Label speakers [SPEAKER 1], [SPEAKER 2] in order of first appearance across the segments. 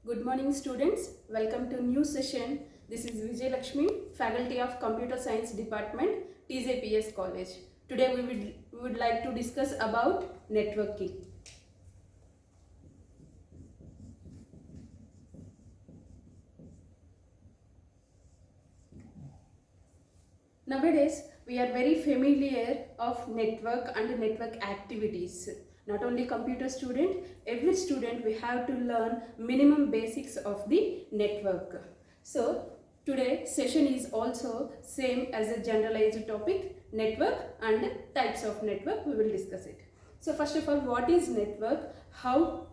[SPEAKER 1] Good morning students, welcome to new session. This is Vijay Lakshmi, Faculty of Computer Science Department, TJPS College. Today we would like to discuss about networking. Nowadays we are very familiar of network and network activities. Not only computer student, every student we have to learn minimum basics of the network. So today session is also same as a generalized topic, network and types of network. We will discuss it. So first of all, what is network? How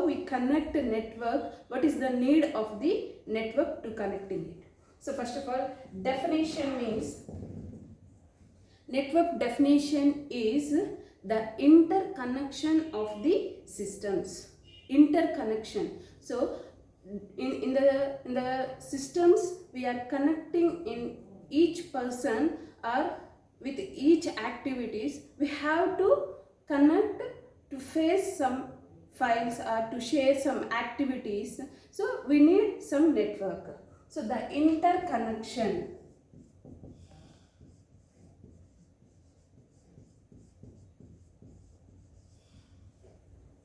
[SPEAKER 1] we connect a network? What is the need of the network to connecting it? So first of all, definition means network definition is the interconnection of the systems. Interconnection. So in the systems we are connecting in each person or with each activities, we have to connect to face some files or to share some activities. So we need some network. So the interconnection.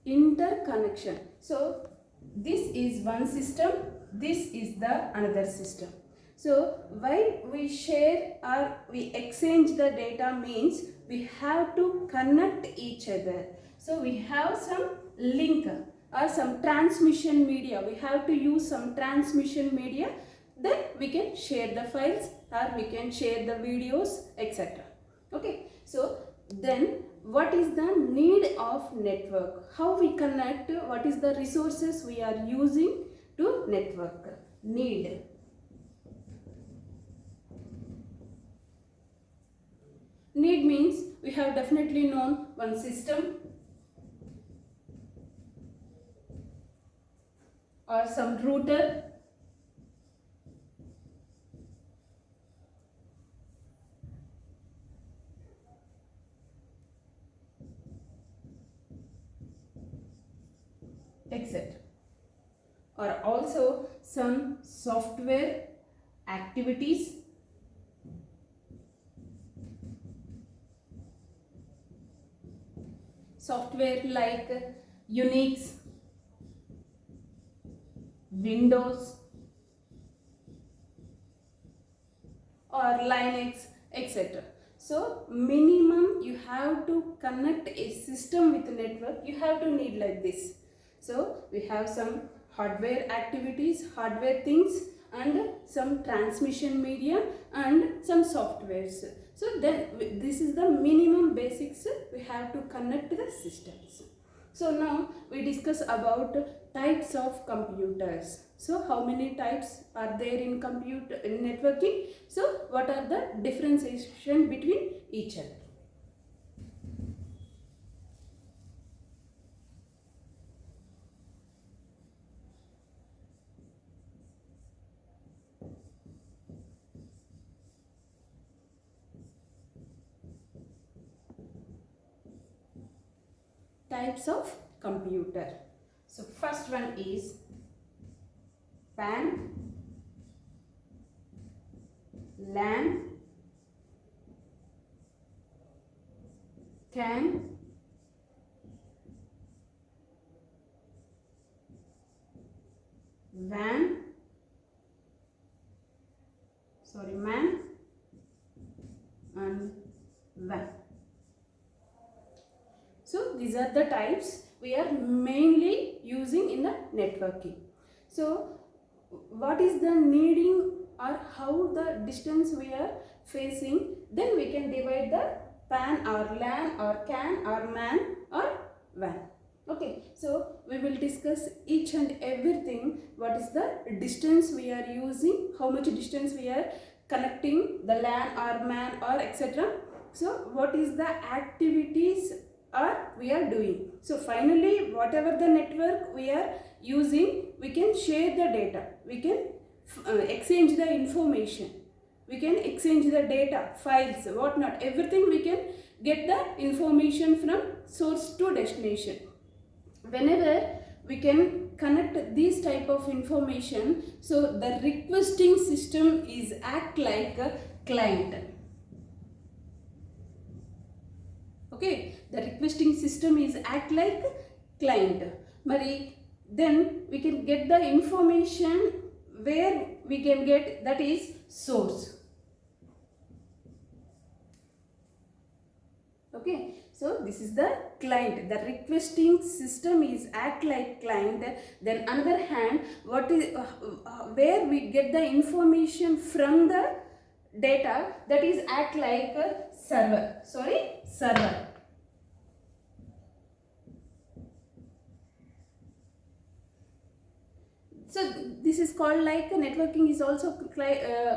[SPEAKER 1] Interconnection. So this is one system, this is the another system. So why we share or we exchange the data means we have to connect each other. So we have some link or some transmission media. We have to use some transmission media. Then we can share the files or we can share the videos, etc. Okay. So then what is the need of network? How we connect? What is the resources we are using to network? Need. Need means we have definitely known one system or some router, etc. Or also some software activities, software like Unix, Windows or Linux, etc. So minimum you have to connect a system with a network, you have to need like this. So we have some hardware activities, hardware things, and some transmission media and some softwares. So then this is the minimum basics we have to connect the systems. So now we discuss about types of computers. So how many types are there in networking? So what are the differentiation between each other? Types of computer. So first one is PAN, LAN, CAN, WAN, MAN and WAN. So these are the types we are mainly using in the networking. So what is the needing or how the distance we are facing, then we can divide the PAN or LAN or CAN or MAN or WAN. Okay, so we will discuss each and everything. What is the distance we are using, how much distance we are connecting the LAN or MAN or etc. So what is the activities or we are doing. So finally whatever the network we are using, we can share the data, we can exchange the information, we can exchange the data, files, whatnot, everything we can get the information from source to destination. Whenever we can connect these type of information, so the requesting system is act like a client. Okay, the requesting system is act like client. Mari, then we can get the information where we can get, that is source. Okay, so this is the client. The requesting system is act like client. Then another hand, what is where we get the information from the data, that is act like a server. Server. So this is called like networking is also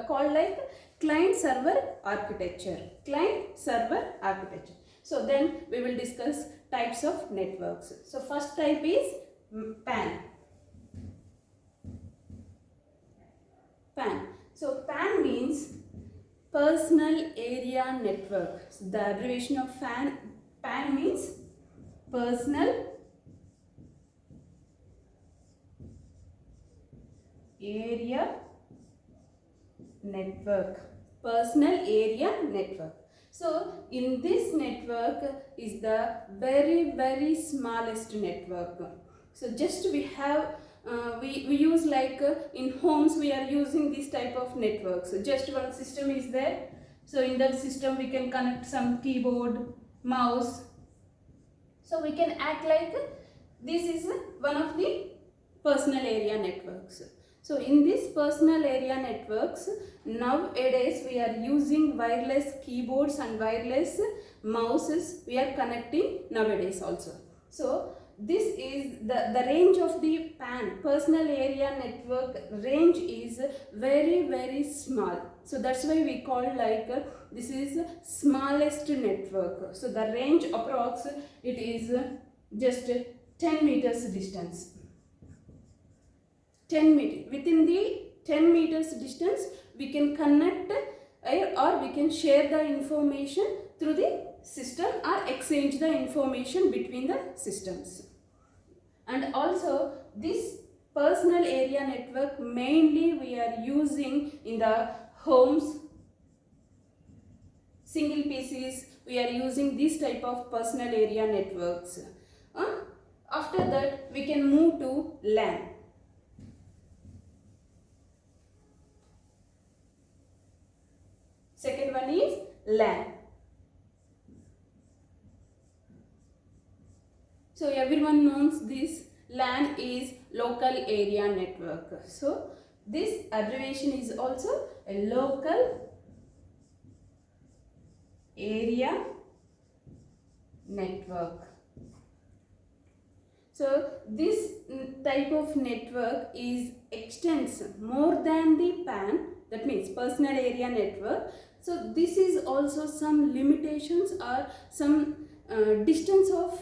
[SPEAKER 1] called like client server architecture. Client server architecture. So then we will discuss types of networks. So first type is PAN. PAN. So PAN means personal area network. So the abbreviation of PAN means personal area network. Personal area network. So in this network is the very smallest network. So just we have we use like in homes we are using this type of networks. So just one system is there. So in that system we can connect some keyboard, mouse. So we can act like this is one of the personal area networks. So in this personal area networks, nowadays we are using wireless keyboards and wireless mouses we are connecting nowadays also. So this is the range of the PAN, personal area network range is very small. So that's why we call like this is smallest network. So the range approx it is just 10 meters distance. 10 meters. Within the 10 meters distance we can connect or we can share the information through the system or exchange the information between the systems. And also this personal area network mainly we are using in the homes, single PCs, we are using this type of personal area networks. After that we can move to LAN. Second one is LAN. So everyone knows this. LAN is local area network. So this abbreviation is also a local area network. So this type of network is extends more than the PAN, that means personal area network. So this is also some limitations or some distance of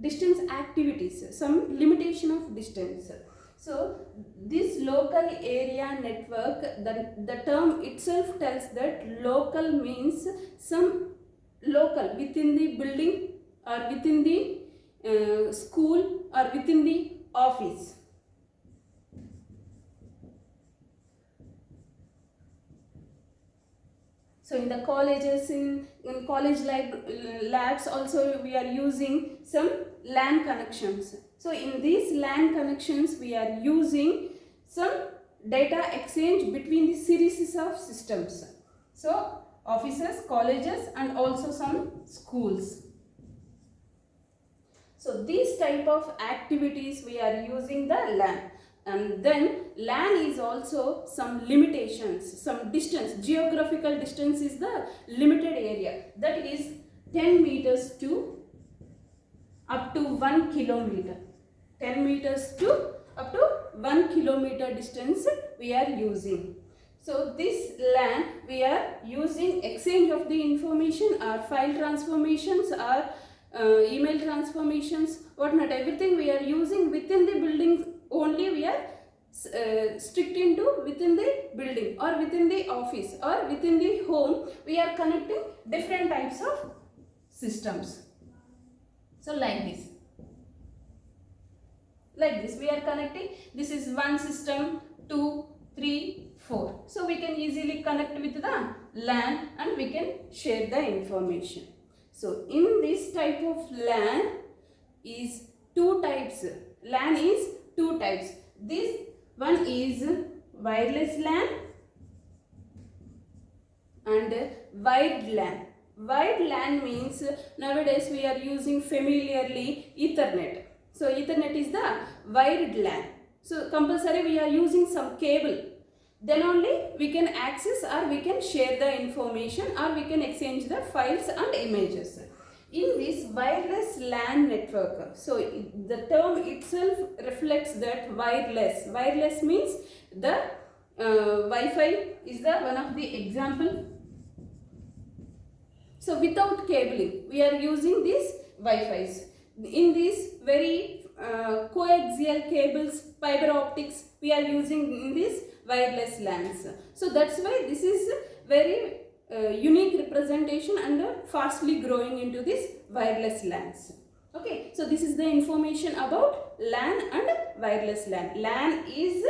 [SPEAKER 1] distance activities, some limitation of distance. So this local area network, the term itself tells that local means some local within the building or within the school or within the office. So in the colleges, in college labs also we are using some LAN connections. So in these LAN connections we are using some data exchange between the series of systems. So offices, colleges and also some schools. So these type of activities we are using the LAN. And then LAN is also some limitations, some distance, geographical distance is the limited area, that is 10 meters to up to 1 kilometer. 10 meters to up to 1 kilometer distance we are using. So this LAN we are using exchange of the information or file transformations or email transformations, whatnot, everything we are using within the building only, we are strict into within the building or within the office or within the home we are connecting different types of systems. So like this. Like this we are connecting. This is one system, 2, 3, 4. So we can easily connect with the LAN and we can share the information. So in this type of LAN is two types. LAN is two types. This one is wireless LAN and wired LAN. Wired LAN means nowadays we are using familiarly Ethernet. So Ethernet is the wired LAN. So compulsory we are using some cable. Then only we can access or we can share the information or we can exchange the files and images. In this wireless LAN network, so the term itself reflects that wireless. Wireless means the Wi-Fi is the one of the example. So without cabling, we are using these Wi-Fi's. In these very coaxial cables, fiber optics, we are using in these wireless LANs. So that's why this is very unique representation and fastly growing into this wireless LANs. Okay, so this is the information about LAN and wireless LAN. LAN is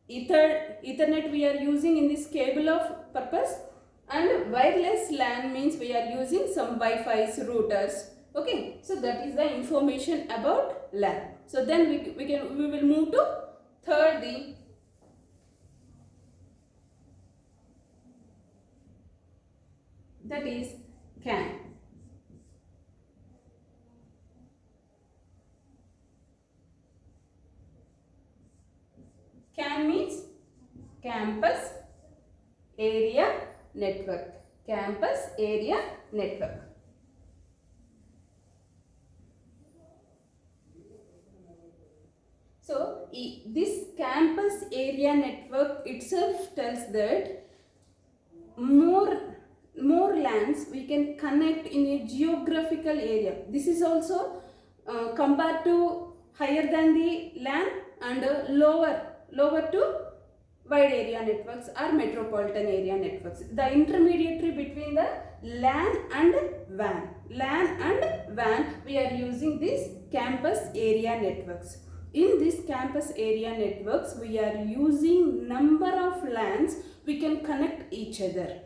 [SPEAKER 1] Ethernet we are using in this cable of purpose, and wireless LAN means we are using some Wi-Fi's routers. Okay, so that is the information about LAN. So then we will move to third, that is CAN. CAN means campus area network. Campus area network. So this campus area network itself tells that more LANs we can connect in a geographical area. This is also compared to higher than the LAN and lower to wide area networks or metropolitan area networks. The intermediary between the LAN and WAN. LAN and WAN, we are using these campus area networks. In this campus area networks, we are using number of LANs we can connect each other.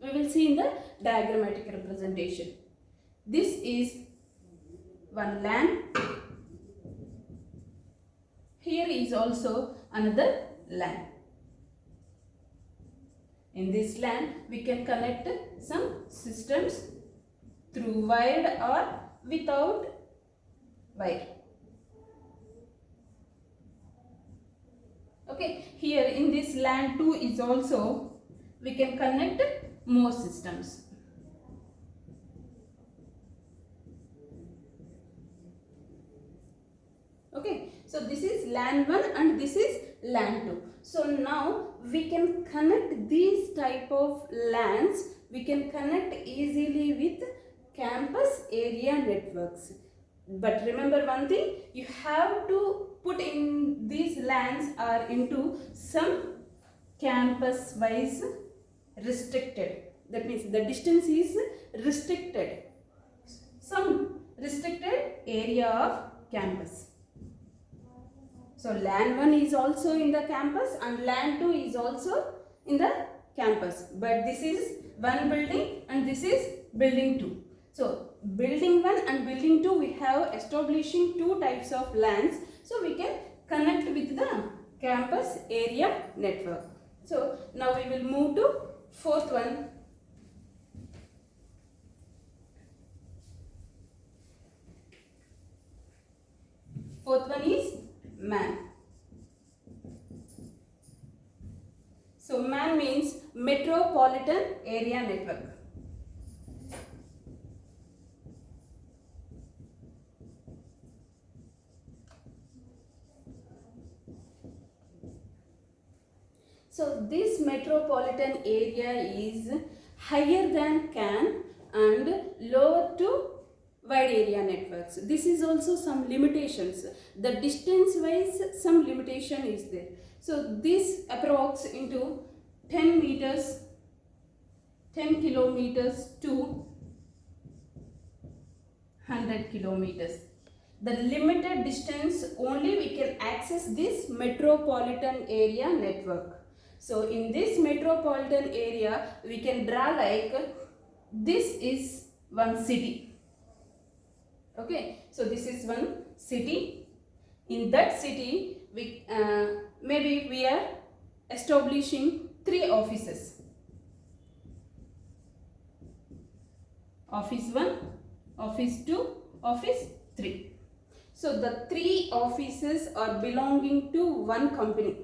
[SPEAKER 1] We will see in the diagrammatic representation. This is one LAN. Here is also another LAN. In this LAN, we can connect some systems through wired or without wire. Okay, here in this LAN 2 is also we can connect more systems. Okay, so this is LAN 1 and this is LAN 2. So now we can connect these type of LANs, we can connect easily with campus area networks. But remember one thing, you have to put in these LANs are into some campus wise restricted. That means the distance is restricted. Some restricted area of campus. So LAN 1 is also in the campus and LAN 2 is also in the campus. But this is one building and this is building 2. So building 1 and building 2 we have establishing two types of LANs. So we can connect with the campus area network. So now we will move to fourth one. Fourth one is MAN. So MAN means Metropolitan Area Network. So this metropolitan area is higher than CAN and lower to wide area networks. This is also some limitations. The distance wise some limitation is there. So this approx into 10 meters, 10 kilometers to 100 kilometers. the limited distance only we can access this metropolitan area network. So in this metropolitan area we can draw like this is one city. Okay, so this is one city. In that city we maybe we are establishing 3 offices. Office 1, office 2, office 3. So the 3 offices are belonging to one company.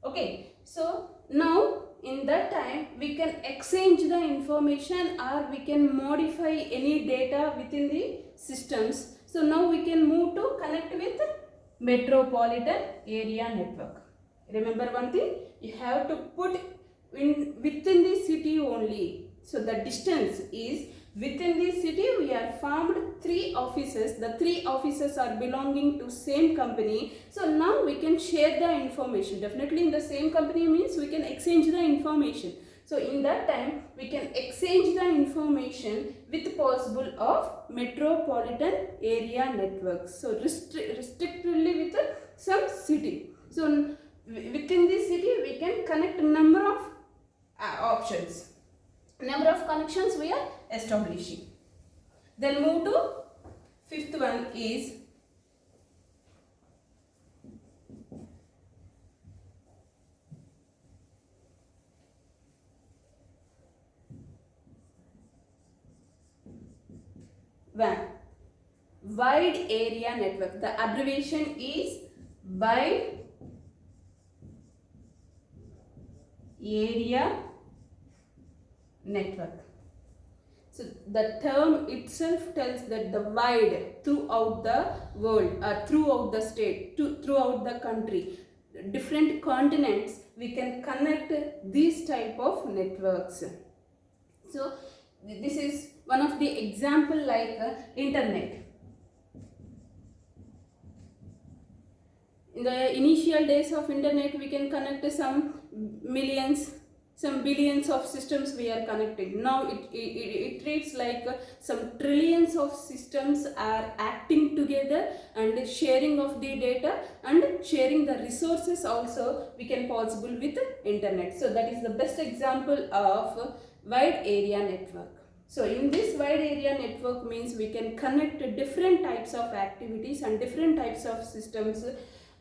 [SPEAKER 1] Okay, so now in that time we can exchange the information or we can modify any data within the systems. So now we can move to connect with metropolitan area network. Remember one thing, you have to put in within the city only. So the distance is within the city we are formed 3 offices. The 3 offices are belonging to same company. So now we can share the information. Definitely in the same company means we can exchange the information. So in that time we can exchange the information with possible of metropolitan area networks. So restrictively with some city. So within this city we can connect number of options. Number of connections we are establishing. Then move to 5th one is WAN, wide area network. The abbreviation is wide area network. So the term itself tells that the wide throughout the world or throughout the state, throughout the country, different continents, we can connect these type of networks. So this is one of the example like internet. In the initial days of internet we can connect some millions, some billions of systems we are connected. Now it treats like some trillions of systems are acting together and sharing of the data and sharing the resources also we can possible with internet. So that is the best example of wide area network. So in this wide area network means we can connect different types of activities and different types of systems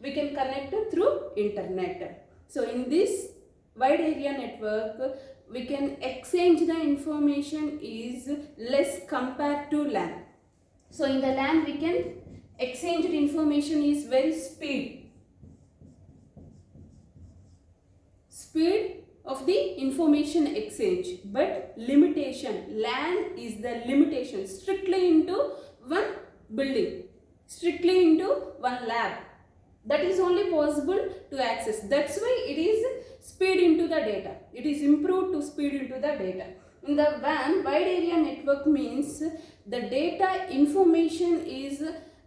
[SPEAKER 1] we can connect through internet. So in this wide area network we can exchange the information is less compared to LAN. So in the LAN we can exchange the information is very speed of the information exchange, but limitation, LAN is the limitation, strictly into one building, strictly into one lab. That is only possible to access. That's why it is speed into the data. It is improved to speed into the data. In the WAN, wide area network means the data information is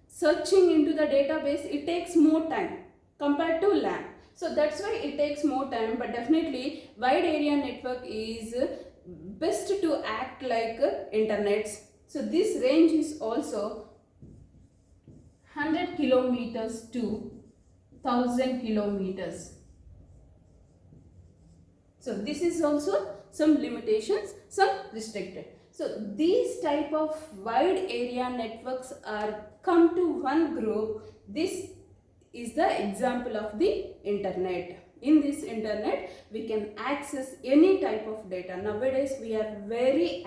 [SPEAKER 1] searching into the database. It takes more time compared to LAN. So that's why it takes more time, but definitely wide area network is best to act like internet. So this range is also 100 kilometers to 1000 kilometers. So this is also some limitations, some restricted. So these type of wide area networks are come to one group. This is the example of the internet. In this internet we can access any type of data. Nowadays we are very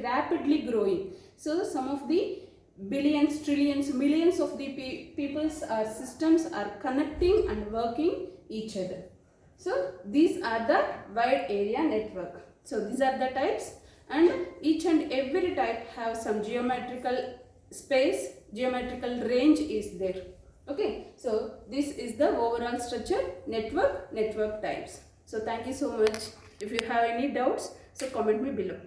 [SPEAKER 1] rapidly growing. So some of the billions, trillions, millions of the people's systems are connecting and working each other. So these are the wide area network. So these are the types, and each and every type have some geometrical space, geometrical range is there. Okay, so this is the overall structure, network types. So thank you so much. If you have any doubts, so comment me below.